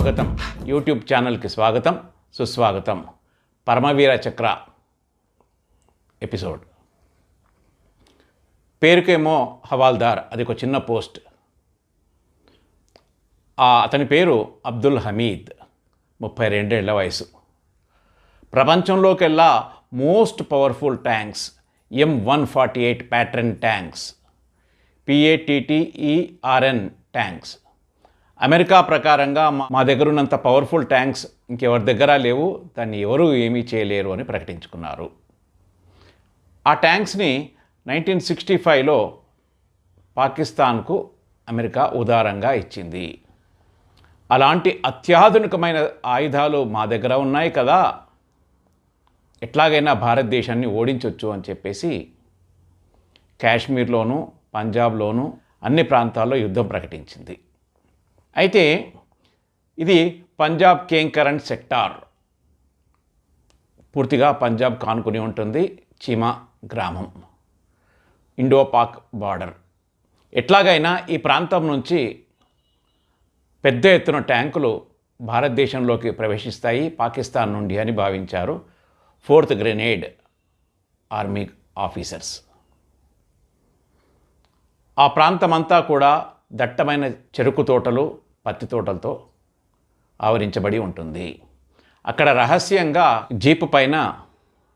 స్వాగతం. యూట్యూబ్ ఛానల్కి స్వాగతం, సుస్వాగతం. పరమవీర చక్ర ఎపిసోడ్. పేరుకేమో హవాల్దార్, అది ఒక చిన్న పోస్ట్. అతని పేరు అబ్దుల్ హమీద్, 32 ఏళ్ల వయసు. ప్రపంచంలోకెల్లా most powerful tanks M148 Patton tanks, PATTERN tanks. America ప్రకారంగా మా దగ్గర ఉన్నంత పవర్ఫుల్ ట్యాంక్స్ ఇంకెవరి దగ్గర లేవు, దాన్ని ఎవరు ఏమీ చేయలేరు అని ప్రకటించుకున్నారు. ఆ ట్యాంక్స్ని 1965లో పాకిస్తాన్కు అమెరికా ఉదారంగా ఇచ్చింది. అలాంటి అత్యాధునికమైన ఆయుధాలు మా దగ్గర ఉన్నాయి కదా, ఎట్లాగైనా భారతదేశాన్ని ఓడించవచ్చు అని చెప్పేసి కాశ్మీర్లోనూ పంజాబ్లోనూ అన్ని ప్రాంతాల్లో యుద్ధం ప్రకటించింది. అయితే ఇది పంజాబ్ కేంకరన్ సెక్టార్, పూర్తిగా పంజాబ్ కానుకుని ఉంటుంది. చీమా గ్రామం, ఇండో పాక్ బార్డర్. ఎట్లాగైనా ఈ ప్రాంతం నుంచి పెద్ద ఎత్తున ట్యాంకులు భారతదేశంలోకి ప్రవేశిస్తాయి పాకిస్తాన్ నుండి అని భావించారు 4th గ్రెనేడ్ ఆర్మీ ఆఫీసర్స్. ఆ ప్రాంతమంతా కూడా దట్టమైన చెరుకు తోటలు, పత్తి తోటలతో ఆవరించబడి ఉంటుంది. అక్కడ రహస్యంగా జీపు పైన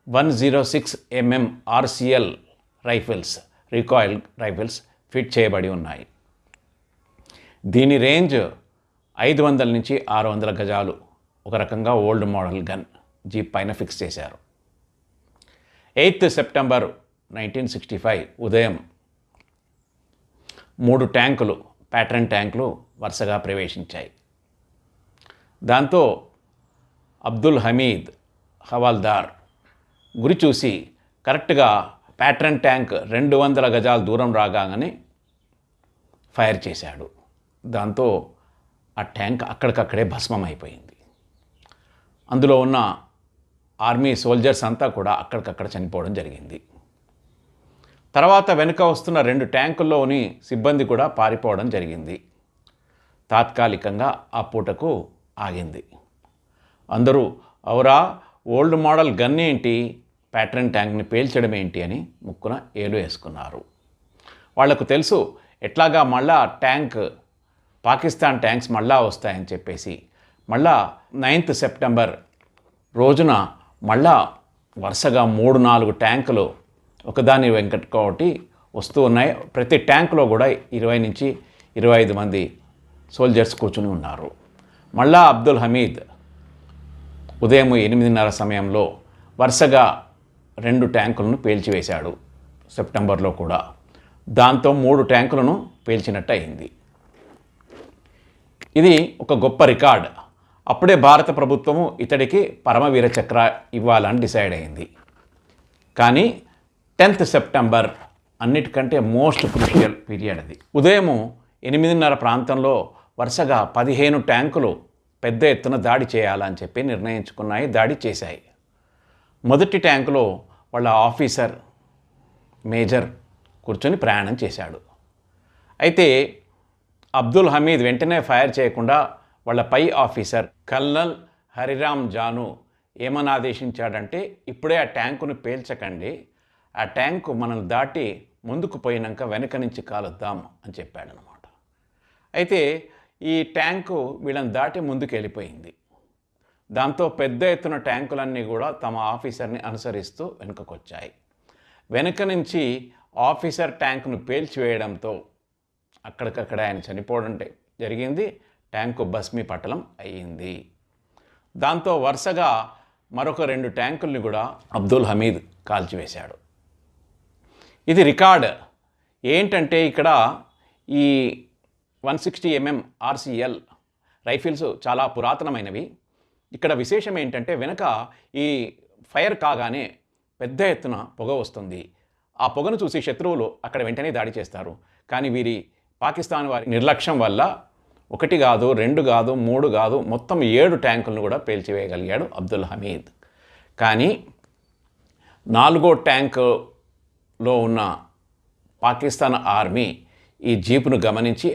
106 mm RCL rifles, recoil rifles fit చేయబడి ఉన్నాయి. దీని రేంజ్ 500 నుంచి 600 గజాలు. ఒక రకంగా ఓల్డ్ మోడల్ గన్ జీప్ పైన ఫిక్స్ చేశారు. 8th సెప్టెంబర్ 1965 ఉదయం 3 ట్యాంకులు, ప్యాట్రన్ ట్యాంకులు వరుసగా ప్రవేశించాయి. దాంతో అబ్దుల్ హమీద్ హవాల్దార్ గురి చూసి కరెక్ట్గా ప్యాట్రన్ ట్యాంక్ 200 గజాల దూరం రాగానే ఫైర్ చేశాడు. దాంతో ఆ ట్యాంక్ అక్కడికక్కడే భస్మం అయిపోయింది. అందులో ఉన్న ఆర్మీ సోల్జర్స్ అంతా కూడా అక్కడికక్కడ చనిపోవడం జరిగింది. తర్వాత వెనుక వస్తున్న 2 ట్యాంకుల్లోని సిబ్బంది కూడా పారిపోవడం జరిగింది. తాత్కాలికంగా ఆ పూటకు ఆగింది. అందరూ ఔరా, ఓల్డ్ మోడల్ గన్ ఏంటి, ప్యాట్రన్ ట్యాంక్ని పేల్చడం ఏంటి అని ముక్కున ఏలు వేసుకున్నారు. వాళ్లకు తెలుసు ఎట్లాగా మళ్ళా ట్యాంక్, పాకిస్తాన్ ట్యాంక్స్ మళ్ళా వస్తాయని చెప్పేసి మళ్ళా 9th సెప్టెంబర్ రోజున మళ్ళా వరుసగా 3-4 ట్యాంకులు ఒకదాని వెంకటి వస్తూ ఉన్నాయి. ప్రతి ట్యాంకులో కూడా 20 నుంచి 25 మంది సోల్జర్స్ కూర్చుని ఉన్నారు. మళ్ళా అబ్దుల్ హమీద్ ఉదయం 8:30 సమయంలో వరుసగా 2 ట్యాంకులను పేల్చివేశాడు సెప్టెంబర్లో కూడా. దాంతో 3 ట్యాంకులను పేల్చినట్టు అయింది. ఇది ఒక గొప్ప రికార్డ్. అప్పుడే భారత ప్రభుత్వము ఇతడికి పరమవీర చక్ర ఇవ్వాలని డిసైడ్ అయింది. కానీ 10th సెప్టెంబర్ అన్నిటికంటే మోస్ట్ క్రూషియల్ పీరియడ్ అది. ఉదయం 8:30 ప్రాంతంలో వరుసగా 15 ట్యాంకులు పెద్ద ఎత్తున దాడి చేయాలని చెప్పి నిర్ణయించుకున్నాయి, దాడి చేశాయి. మొదటి ట్యాంకులో వాళ్ళ ఆఫీసర్ మేజర్ కూర్చొని ప్రయాణం చేశాడు. అయితే అబ్దుల్ హమీద్ వెంటనే ఫైర్ చేయకుండా వాళ్ళ పై ఆఫీసర్ కల్నల్ హరిరామ్ జాను ఏమని ఆదేశించాడంటే, ఇప్పుడే ఆ ట్యాంకును పేల్చకండి, ఆ ట్యాంకు మనల్ని దాటి ముందుకు పోయినాక వెనక నుంచి కాలుద్దాం అని చెప్పాడనమాట. అయితే ఈ ట్యాంకు వీళ్ళని దాటి ముందుకు వెళ్ళిపోయింది. దాంతో పెద్ద ఎత్తున ట్యాంకులన్నీ కూడా తమ ఆఫీసర్ని అనుసరిస్తూ వెనుకకు వచ్చాయి. వెనుక నుంచి ఆఫీసర్ ట్యాంకును పేల్చివేయడంతో అక్కడికక్కడ ఆయన చనిపోవడం జరిగింది. ట్యాంకు భస్మీపటలం అయ్యింది. దాంతో వరుసగా మరొక 2 ట్యాంకుల్ని కూడా అబ్దుల్ హమీద్ కాల్చివేశాడు. ఇది రికార్డ్. ఏంటంటే ఇక్కడ ఈ 160 mm RCL రైఫిల్స్ చాలా పురాతనమైనవి. ఇక్కడ విశేషం ఏంటంటే వెనక ఈ ఫైర్ కాగానే పెద్ద ఎత్తున పొగ వస్తుంది. ఆ పొగను చూసి శత్రువులు అక్కడ వెంటనే దాడి చేస్తారు. కానీ వీరి పాకిస్తాన్ వారి నిర్లక్ష్యం వల్ల 1 కాదు, 2 కాదు, 3 కాదు, మొత్తం 7 ట్యాంకులను కూడా పేల్చివేయగలిగాడు అబ్దుల్ హమీద్. కానీ 4వ ట్యాంకులో ఉన్న పాకిస్తాన్ ఆర్మీ ఈ జీపును గమనించి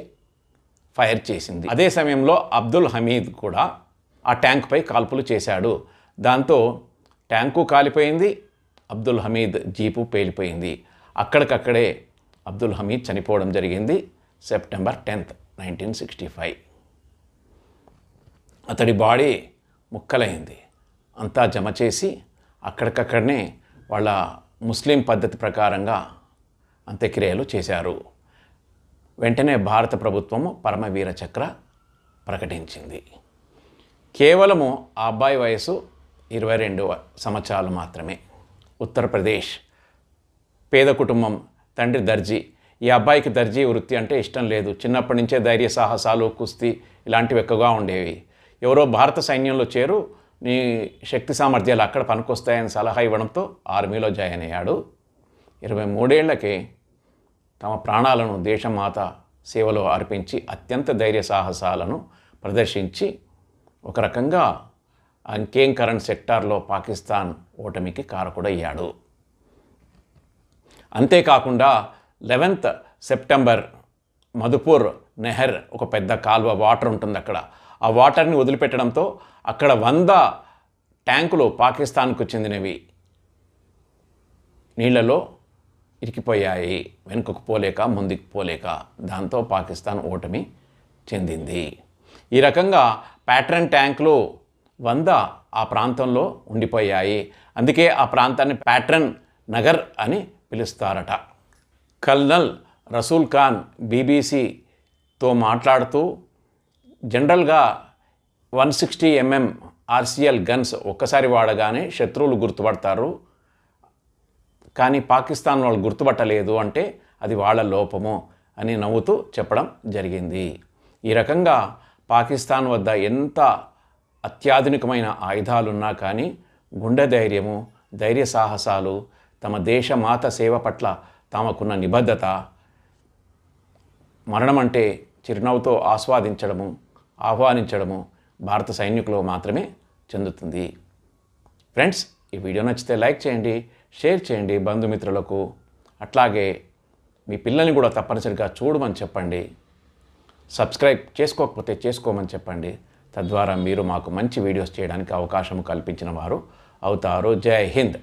ఫైర్ చేసింది. అదే సమయంలో అబ్దుల్ హమీద్ కూడా ఆ ట్యాంక్పై కాల్పులు చేశాడు. దాంతో ట్యాంకు కాలిపోయింది, అబ్దుల్ హమీద్ జీపు పేలిపోయింది. అక్కడికక్కడే అబ్దుల్ హమీద్ చనిపోవడం జరిగింది సెప్టెంబర్ 10th, 1965. అతడి బాడీ ముక్కలైంది. అంతా జమ చేసి అక్కడికక్కడనే వాళ్ళ ముస్లిం పద్ధతి ప్రకారంగా అంత్యక్రియలు చేశారు. వెంటనే భారత ప్రభుత్వము పరమవీర చక్ర ప్రకటించింది. కేవలము ఆ అబ్బాయి వయసు 22 సంవత్సరాలు మాత్రమే. ఉత్తరప్రదేశ్ పేద కుటుంబం, తండ్రి దర్జీ. ఈ అబ్బాయికి దర్జీ వృత్తి అంటే ఇష్టం లేదు. చిన్నప్పటి నుంచే ధైర్య సాహసాలు, కుస్తీ ఇలాంటివి ఎక్కువగా ఉండేవి. ఎవరో భారత సైన్యంలో చేరు, నీ శక్తి సామర్థ్యాలు అక్కడ పనికొస్తాయని సలహా ఇవ్వడంతో ఆర్మీలో జాయిన్ అయ్యాడు. 23 ఏళ్లకే తమ ప్రాణాలను దేశమాత సేవలో అర్పించి అత్యంత ధైర్య సాహసాలను ప్రదర్శించి ఒక రకంగా అంకేం కరెంట్ సెక్టార్లో పాకిస్తాన్ ఓటమికి కారకుడయ్యాడు. అంతేకాకుండా 11th సెప్టెంబర్ మధుపూర్ నెహర్, ఒక పెద్ద కాల్వ, వాటర్ ఉంటుంది అక్కడ. ఆ వాటర్ని వదిలిపెట్టడంతో అక్కడ 100 ట్యాంకులు పాకిస్తాన్కు చెందినవి నీళ్లలో ఇరికిపోయాయి, వెనుకకు పోలేక ముందుకు పోలేక. దాంతో పాకిస్తాన్ ఓటమి చెందింది. ఈ రకంగా ప్యాట్రన్ ట్యాంకులు 100 ఆ ప్రాంతంలో ఉండిపోయాయి. అందుకే ఆ ప్రాంతాన్ని ప్యాట్రన్ నగర్ అని పిలుస్తారట. కల్నల్ రసూల్ ఖాన్ బీబీసీతో మాట్లాడుతూ, జనరల్గా 160 mm ఆర్సిఎల్ గన్స్ ఒక్కసారి వాడగానే శత్రువులు గుర్తుపడతారు, కానీ పాకిస్తాన్ వాళ్ళు గుర్తుపట్టలేదు అంటే అది వాళ్ళ లోపము అని నవ్వుతూ చెప్పడం జరిగింది. ఈ రకంగా పాకిస్తాన్ వద్ద ఎంత అత్యాధునికమైన ఆయుధాలున్నా కానీ గుండె ధైర్యము, ధైర్య సాహసాలు, తమ దేశ మాత సేవ పట్ల తమకున్న నిబద్ధత, మరణం అంటే చిరునవ్వుతో ఆహ్వానించడము భారత సైనికులు మాత్రమే చెందుతుంది. ఫ్రెండ్స్, ఈ వీడియో నచ్చితే లైక్ చేయండి, షేర్ చేయండి బంధుమిత్రులకు. అట్లాగే మీ పిల్లల్ని కూడా తప్పనిసరిగా చూడమని చెప్పండి. సబ్స్క్రైబ్ చేసుకోకపోతే చేసుకోమని చెప్పండి. తద్వారా మీరు మాకు మంచి వీడియోస్ చేయడానికి అవకాశం కల్పించిన వారు అవుతారు. జై హింద్.